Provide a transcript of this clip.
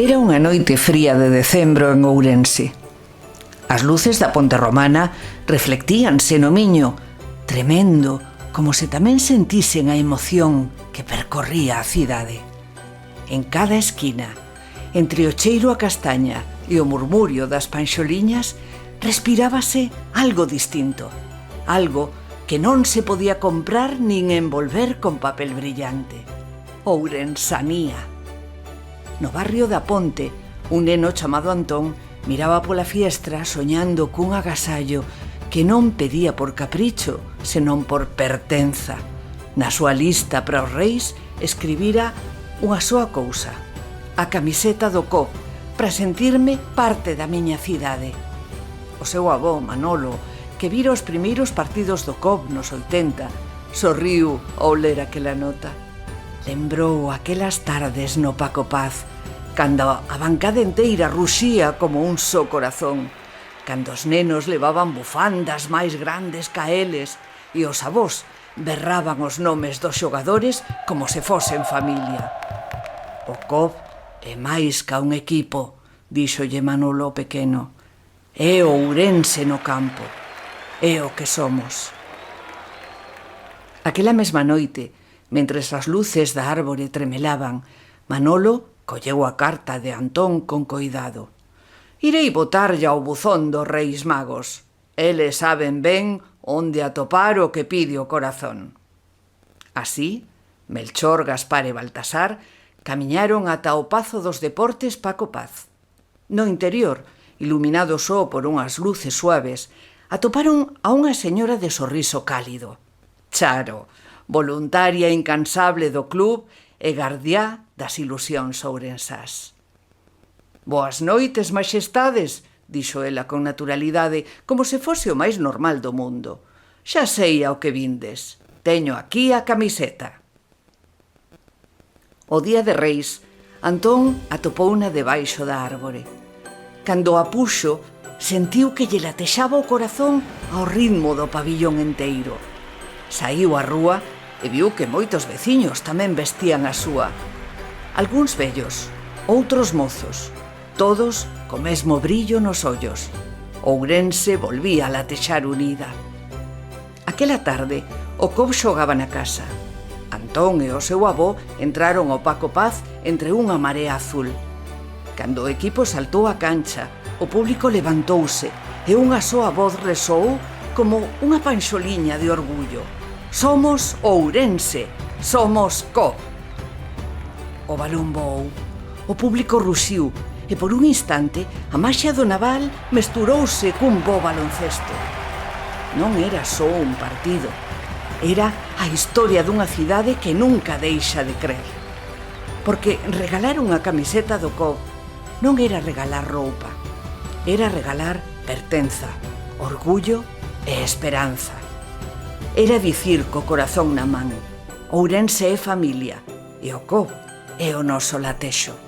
Era unha noite fría de decembro en Ourense. As luces da Ponte Romana reflectíanse no Miño, tremendo, como se tamén sentisen a emoción que percorría a cidade. En cada esquina, entre o cheiro a castaña e o murmurio das panxoliñas, respirábase algo distinto, algo que non se podía comprar nin envolver con papel brillante. Ourensanía. No barrio da Ponte, un neno chamado Antón miraba pola fiestra soñando cun agasallo que non pedía por capricho, senón por pertenza. Na súa lista para os reis escribira unha soa cousa: a camiseta do COP, para sentirme parte da miña cidade. O seu avó, Manolo, que vira os primeiros partidos do COP nos 80, sorriu ao ler aquela nota. Lembrou aquelas tardes no Paco Paz, cando a bancada inteira ruxía como un só corazón, cando os nenos levaban bufandas máis grandes ca eles e os avós berraban os nomes dos xogadores como se fosen familia. O COP é máis ca un equipo, díxolle Manolo pequeno. É o Ourense no campo, é o que somos. Aquela mesma noite, mentres as luces da árbore tremelaban, Manolo colleu a carta de Antón con coidado. Irei botarlle ao buzón dos Reis Magos. Eles saben ben onde atopar o que pide o corazón. Así, Melchor, Gaspar e Baltasar camiñaron ata o Pazo dos Deportes Paco Paz. No interior, iluminado só por unhas luces suaves, atoparon a unha señora de sorriso cálido. Charo, voluntaria incansable do club e gardiá das ilusións ourensás. Boas noites, maxestades, dixo ela con naturalidade, como se fose o máis normal do mundo. Xa sei ao que vindes. Teño aquí a camiseta. O día de Reis, Antón atopouna debaixo da árbore. Cando a puxo, sentiu que lle latexaba o corazón ao ritmo do pabillón enteiro. Saíu á rúa e viu que moitos veciños tamén vestían a súa. Algúns vellos, outros mozos, todos co mesmo brillo nos ollos. Ourense volvía a latexar unida. Aquela tarde, o COP xogaba na casa. Antón e o seu avó entraron ao Paco Paz entre unha marea azul. Cando o equipo saltou a cancha, o público levantouse e unha soa voz resoou como unha panxoliña de orgullo. Somos Ourense, somos COP. O balón voou, o público ruxiu e por un instante a maxia do naval mesturouse cun bo baloncesto. Non era só un partido, era a historia dunha cidade que nunca deixa de crer. Porque regalar unha camiseta do COP non era regalar roupa, era regalar pertenza, orgullo e esperanza. Era dicir co corazón na man: Ourense é familia e o COP é o noso latexo.